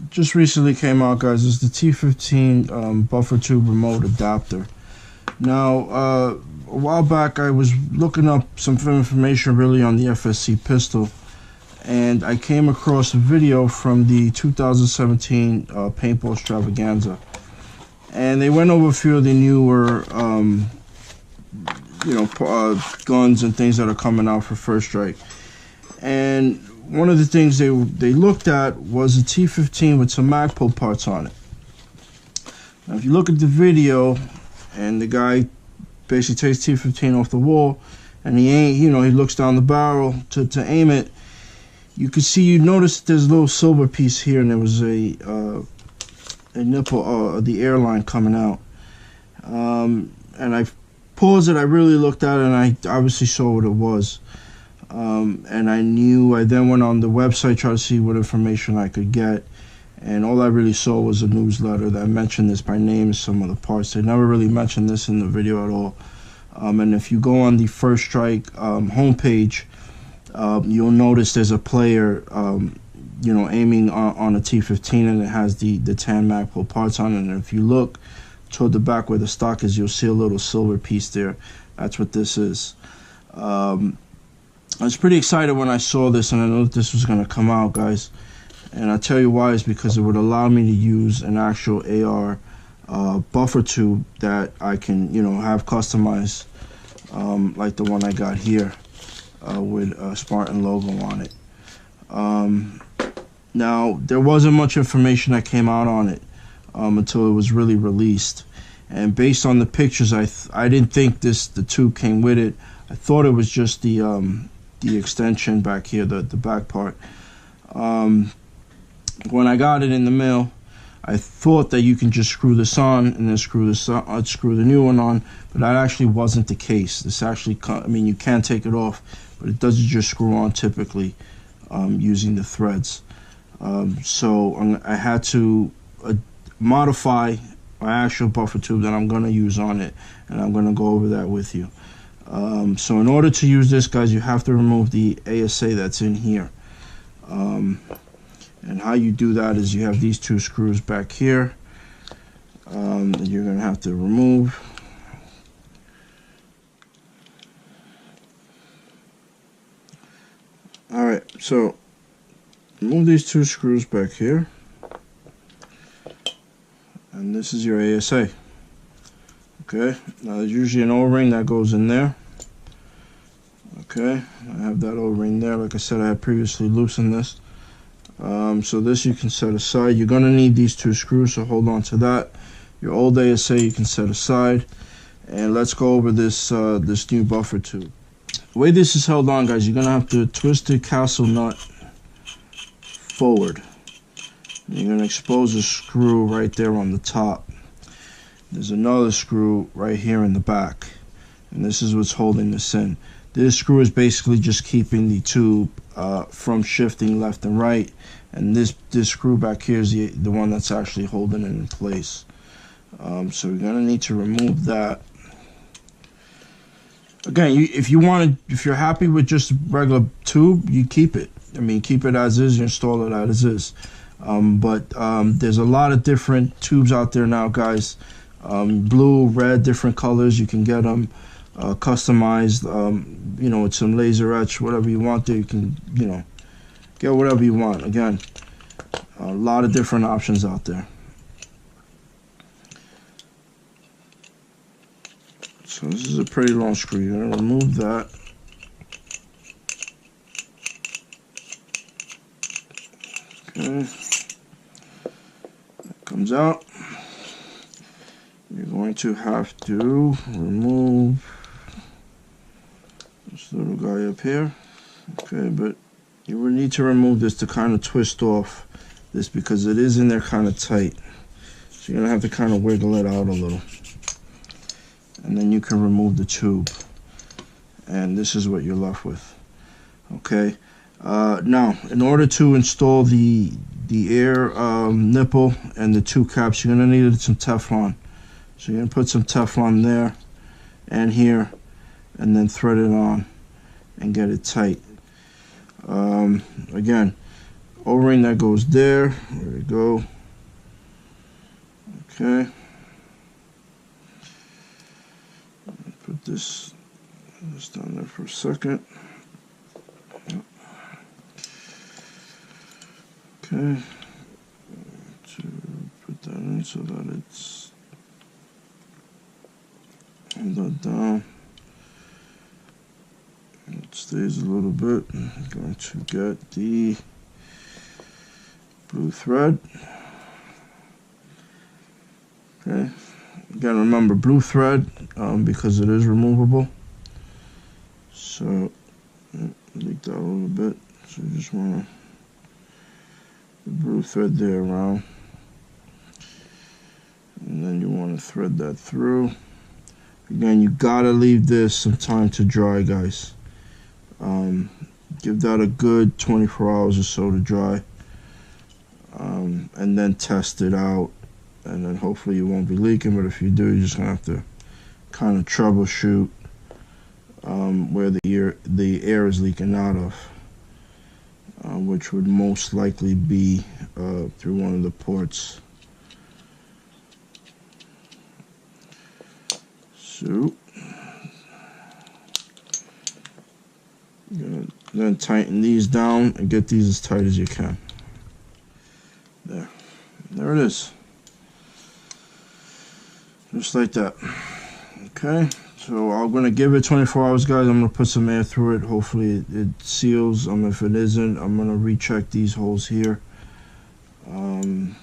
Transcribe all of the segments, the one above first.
just recently came out, guys, is the T15 buffer tube remote adapter. Now, a while back I was looking up some information really on the FSC pistol, and I came across a video from the 2017 paintball extravaganza, and they went over a few of the newer guns and things that are coming out for First Strike. And one of the things they looked at was a T15 with some Magpul parts on it. Now, if you look at the video, and the guy basically takes T15 off the wall, and he looks down the barrel to aim it. You can see, you notice there's a little silver piece here, and there was a nipple, the airline coming out. And I paused it. I really looked at it, and I obviously saw what it was. And I then went on the website, tried to see what information I could get, and all I really saw was a newsletter that mentioned this by name, some of the parts. They never really mentioned this in the video at all. And if you go on the First Strike homepage, you'll notice there's a player aiming on a T15, and it has the tan Magpul parts on it. And if you look toward the back where the stock is, you'll see a little silver piece there. That's what this is. I was pretty excited when I saw this, and I knew that this was going to come out, guys. And I'll tell you why, is because it would allow me to use an actual AR buffer tube that I can, have customized, like the one I got here with a Spartan logo on it. Now, there wasn't much information that came out on it until it was really released. And based on the pictures, I didn't think the tube came with it. I thought it was just the extension back here, the back part. When I got it in the mail, I thought that you can just screw this on and then screw the new one on, but that actually wasn't the case. This actually, you can take it off, but it doesn't just screw on typically using the threads. So I had to modify my actual buffer tube that I'm going to use on it, and I'm going to go over that with you. So in order to use this, guys, you have to remove the ASA that's in here. And how you do that is you have these two screws back here that you're going to have to remove. Alright, so remove these two screws back here. And this is your ASA. Okay, now there's usually an O-ring that goes in there. Okay, I have that O-ring there. Like I said, I had previously loosened this. So this you can set aside. You're going to need these two screws, so hold on to that. Your old ASA you can set aside. And let's go over this this new buffer tube. The way this is held on, guys, you're going to have to twist the castle nut forward. You're going to expose a screw right there on the top. There's another screw right here in the back, and this is what's holding this in. This screw is basically just keeping the tube from shifting left and right, and this screw back here is the one that's actually holding it in place. So we're gonna need to remove that. Again, if you're happy with just a regular tube, you keep it. Keep it as is. You install it as is. But there's a lot of different tubes out there now, guys. Blue, red, different colors. You can get them customized, with some laser etch, whatever you want there. You can, get whatever you want. Again, a lot of different options out there. So this is a pretty long screw. You're going to remove that. Okay. That comes out. You're going to have to remove this little guy up here. Okay, but you will need to remove this to kind of twist off this because it is in there kind of tight. So you're going to have to kind of wiggle it out a little. And then you can remove the tube. And this is what you're left with. Okay. Now, in order to install the air nipple and the two caps, you're going to need some Teflon. So you're going to put some Teflon there and here, and then thread it on and get it tight. Again, O-ring that goes there. There we go. Okay. Put this down there for a second. Okay. To put that in so that it's hold that down. It stays a little bit. I'm going to get the blue thread. Okay, you gotta remember blue thread because it is removable. So leak that a little bit. So you just want to the blue thread there around, and then you want to thread that through. Again, you gotta leave this some time to dry, guys. Give that a good 24 hours or so to dry, and then test it out, and then hopefully you won't be leaking. But if you do, you're just gonna have to kind of troubleshoot where the air is leaking out of, which would most likely be through one of the ports. So you're gonna then tighten these down and get these as tight as you can. There it is, just like that. Okay, so I'm gonna give it 24 hours, guys. I'm gonna put some air through it. Hopefully it seals. If it isn't, I'm gonna recheck these holes here, and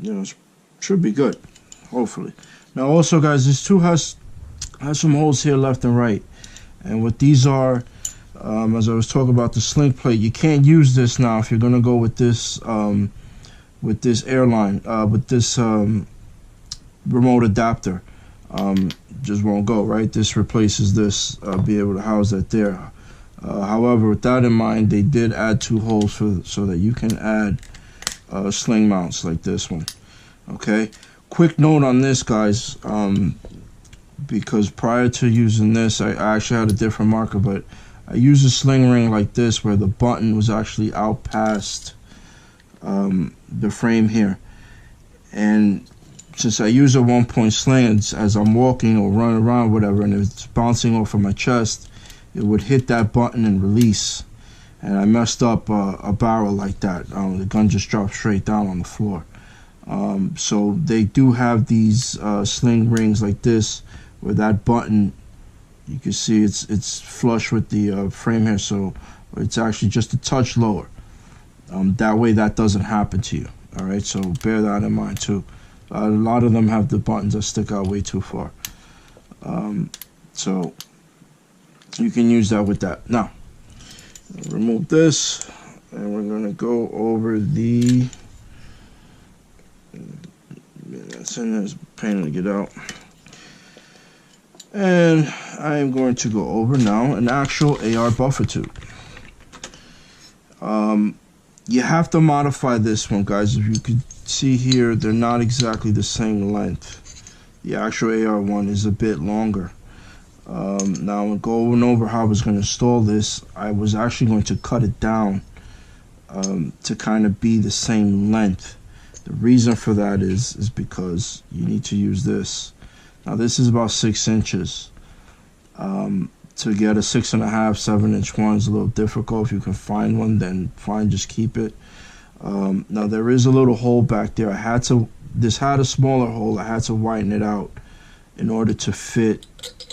it should be good, hopefully. Now also, guys, this too has some holes here left and right, and what these are, as I was talking about the sling plate, you can't use this now if you're gonna go with this airline, with this remote adapter. Just won't go, right? This replaces this, be able to house that there. However, with that in mind, they did add two holes so that you can add sling mounts like this one. Okay, quick note on this, guys, because prior to using this, I actually had a different marker, but I used a sling ring like this where the button was actually out past the frame here, and since I use a 1-point sling, as I'm walking or running around, whatever, and it's bouncing off of my chest, it would hit that button and release. And I messed up a barrel like that. The gun just dropped straight down on the floor. So they do have these sling rings like this, where that button, you can see it's flush with the frame here, so it's actually just a touch lower. That way that doesn't happen to you. All right, so bear that in mind too. A lot of them have the buttons that stick out way too far. So you can use that with that. Now, remove this, and we're going to go over the, that's in there, it's a pain to get out. And I am going to go over now an actual AR buffer tube. You have to modify this one, guys. If you could see here, they're not exactly the same length. The actual AR one is a bit longer. Now, going over how I was going to install this, I was actually going to cut it down to kind of be the same length. The reason for that is because you need to use this. Now, this is about 6 inches. To get a 6.5, 7-inch one is a little difficult. If you can find one, then fine, just keep it. Now, there is a little hole back there. This had a smaller hole. I had to widen it out in order to fit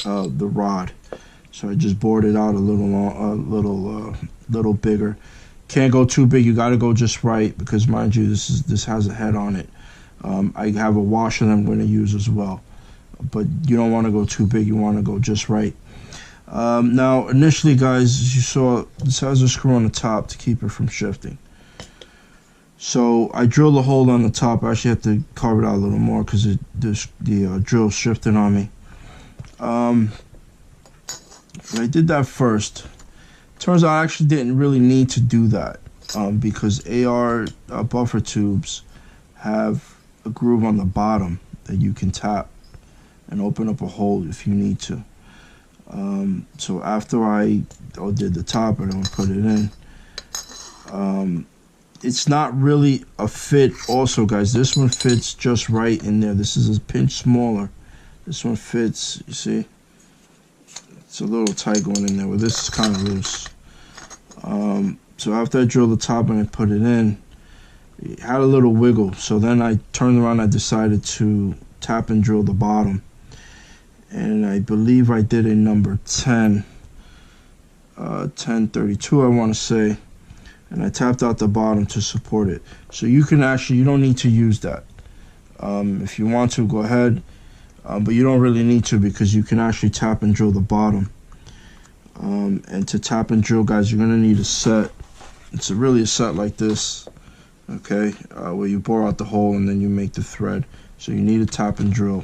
the rod. So I just bored it out a little bigger. Can't go too big. You got to go just right, because mind you, this has a head on it. I have a washer that I'm going to use as well, but you don't want to go too big. You want to go just right. Now, initially, guys, as you saw, this has a screw on the top to keep it from shifting. So I drilled a hole on the top. I actually had to carve it out a little more because the drill shifted on me. I did that first. Turns out I actually didn't really need to do that because AR buffer tubes have a groove on the bottom that you can tap and open up a hole if you need to. So after I did the top and I put it in, It's not really a fit also, guys. This one fits just right in there. This is a pinch smaller. This one fits, you see? It's a little tight going in there. Well, this is kind of loose. So after I drilled the top and I put it in, it had a little wiggle. So then I turned around, I decided to tap and drill the bottom. And I believe I did a number 10, 1032 I want to say. And I tapped out the bottom to support it. So you can actually, you don't need to use that. If you want to, go ahead. But you don't really need to, because you can actually tap and drill the bottom. And to tap and drill, guys, you're going to need a set. It's really a set like this, okay, where you bore out the hole and then you make the thread. So you need a tap and drill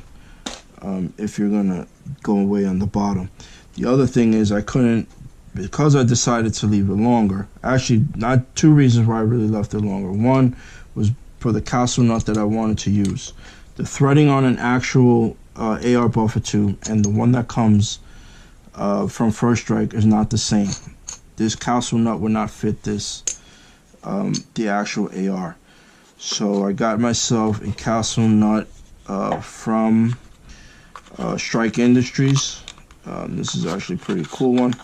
if you're going to go away on the bottom. The other thing is I couldn't, because I decided to leave it longer. Actually, not two reasons why I really left it longer. One was for the castle nut that I wanted to use. The threading on an actual AR buffer tube and the one that comes from First Strike is not the same. This castle nut would not fit this, the actual AR. So I got myself a castle nut from Strike Industries. This is actually a pretty cool one.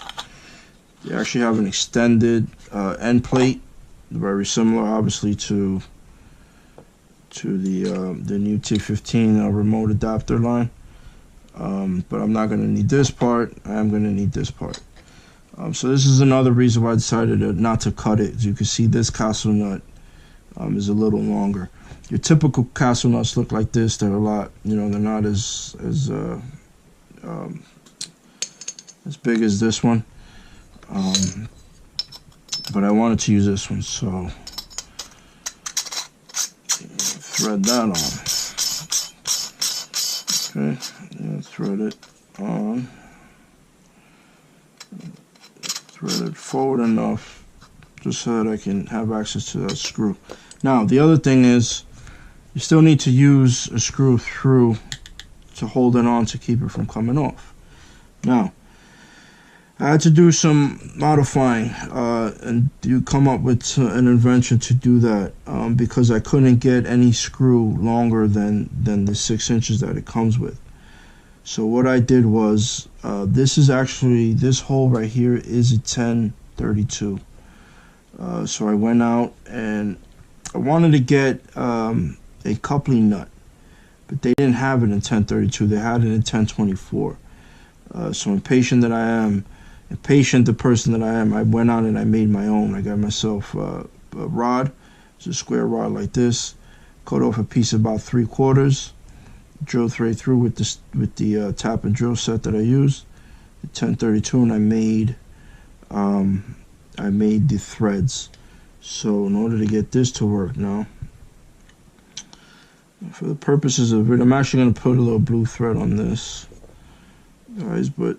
They actually have an extended end plate, very similar, obviously, to the new T15 remote adapter line. But I'm not going to need this part. I am going to need this part. So this is another reason why I decided not to cut it. As you can see, this castle nut is a little longer. Your typical castle nuts look like this. They're a lot, you know, they're not as big as this one. But I wanted to use this one, so thread that on. Okay, yeah, thread it on. Thread it forward enough just so that I can have access to that screw. Now, the other thing is you still need to use a screw through to hold it on to keep it from coming off. Now, I had to do some modifying and you come up with an invention to do that because I couldn't get any screw longer than the 6 inches that it comes with. So what I did was, this is actually, this hole right here is a 1032. So I went out and I wanted to get a coupling nut, but they didn't have it in 1032. They had it in 1024. So impatient that I am, impatient the person that I am, I went out and I made my own. I got myself a rod. It's a square rod like this. Cut off a piece about 3/4. Drilled right through with the tap and drill set that I used, the 1032, and I made the threads. So in order to get this to work now, for the purposes of it, I'm actually going to put a little blue thread on this, guys. But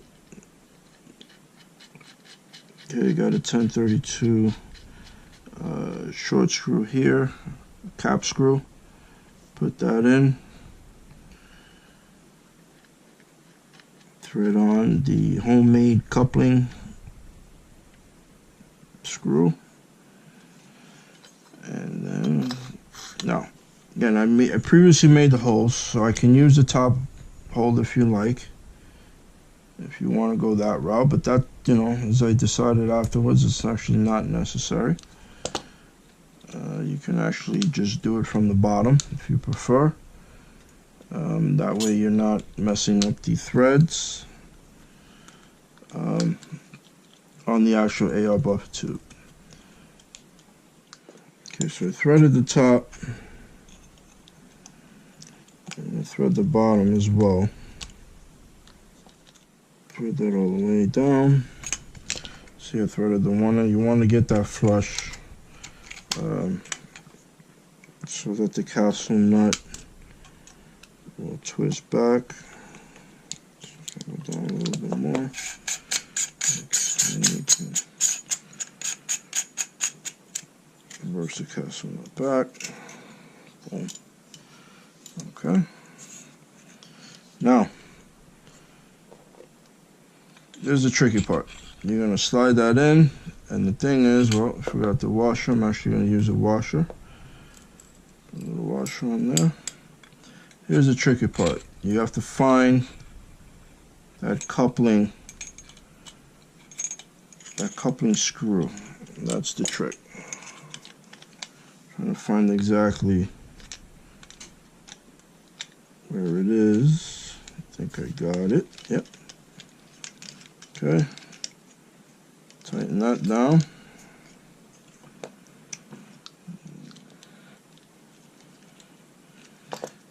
okay, got a 1032 short screw here, cap screw. Put that in. Thread on the homemade coupling screw, and then now again I previously made the holes, so I can use the top hole if you like, if you want to go that route. But that, you know, as I decided afterwards, it's actually not necessary. You can actually just do it from the bottom if you prefer. That way you're not messing up the threads on the actual AR buffer tube. Okay, so I threaded the top and I thread the bottom as well. Thread that all the way down. See, I threaded the one, and you want to get that flush so that the castle nut will twist back. Go down a little bit more. Okay, reverse the castle nut back. Boom. Okay. Now, here's the tricky part. You're going to slide that in And the thing is, well, I forgot the washer. I'm actually going to use a washer. Put a little washer on there. Here's the tricky part. You have to find that coupling screw. That's the trick. Trying to find exactly where it is. I think I got it. Yep. Okay. Tighten that down.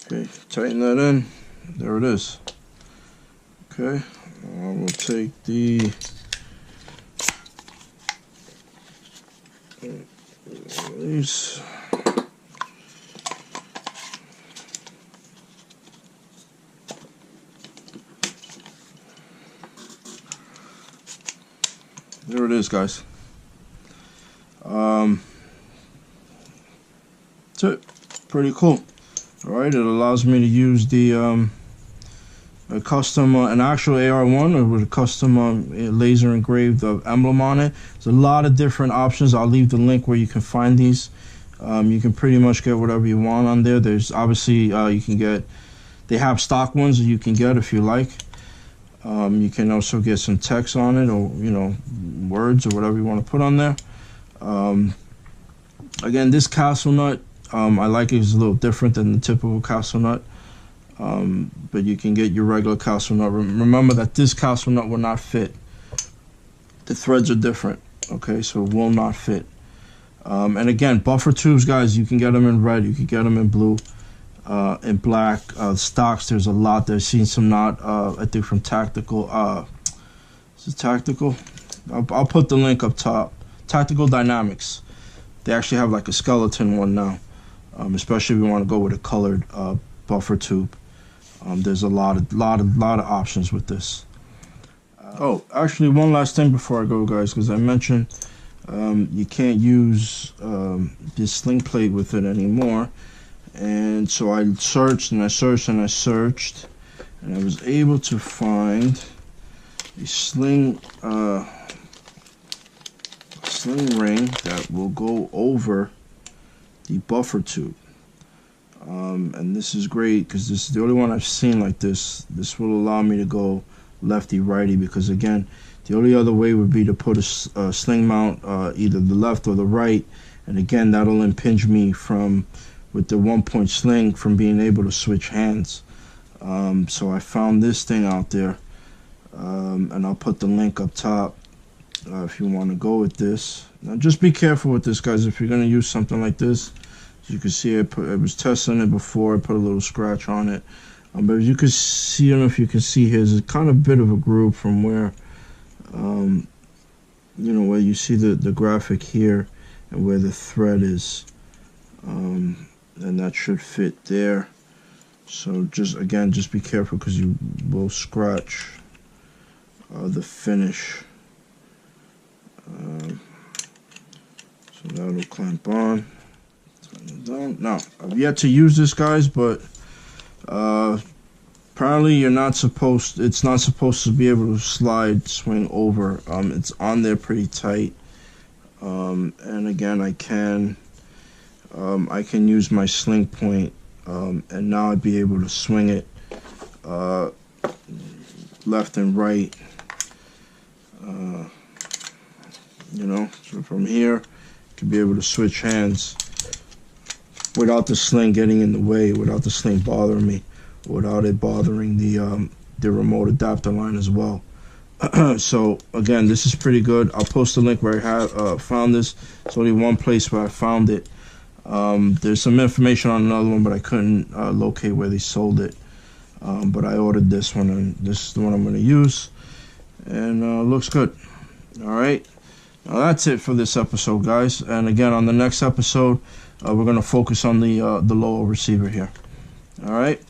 Okay, tighten that in. There it is. Okay, we'll take these. There it is, guys. That's it. Pretty cool. Alright, it allows me to use the a custom, an actual AR1 with a custom laser engraved emblem on it. There's a lot of different options. I'll leave the link where you can find these. You can pretty much get whatever you want on there. There's obviously you can get, they have stock ones that you can get if you like. You can also get some text on it, or words or whatever you want to put on there. Again, this castle nut, I like it. It's a little different than the typical castle nut. But you can get your regular castle nut. Remember that this castle nut will not fit. The threads are different, okay, so it will not fit. And again, buffer tubes, guys, you can get them in red, you can get them in blue, in black. Stocks, there's a lot. I've seen some not, I think from Tactical. Is it Tactical? I'll put the link up top. Tactical Dynamics. They actually have like a skeleton one now, especially if you want to go with a colored buffer tube. There's a lot of options with this. Oh, actually, one last thing before I go, guys, because I mentioned you can't use this sling plate with it anymore, and so I searched and I searched and I searched, and I was able to find a sling ring that will go over the buffer tube. And this is great because this is the only one I've seen like this. This will allow me to go lefty righty, because again, the only other way would be to put a sling mount either the left or the right, and again, that'll impinge me from, with the 1-point sling, from being able to switch hands. So I found this thing out there, and I'll put the link up top if you want to go with this. Now just be careful with this, guys, if you're going to use something like this. As you can see, I was testing it before. I put a little scratch on it, but as you can see, I don't know if you can see here, there's kind of a bit of a groove from where where you see the graphic here and where the thread is, and that should fit there. So just be careful, because you will scratch the finish. So that'll clamp on. Now, I've yet to use this, guys, but apparently it's not supposed to be able to swing over. It's on there pretty tight, and again, I can use my sling point, and now I'd be able to swing it left and right, so from here I could be able to switch hands without the sling getting in the way, without the sling bothering me, without it bothering the remote adapter line as well. So again, this is pretty good. I'll post a link where I found this. It's only one place where I found it. There's some information on another one, but I couldn't locate where they sold it. But I ordered this one, and this is the one I'm going to use, and looks good. All right, now that's it for this episode, guys. And again, on the next episode, we're going to focus on the lower receiver here. All right,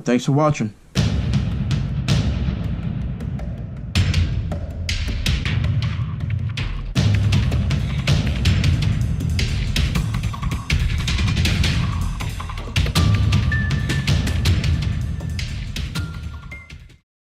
thanks for watching.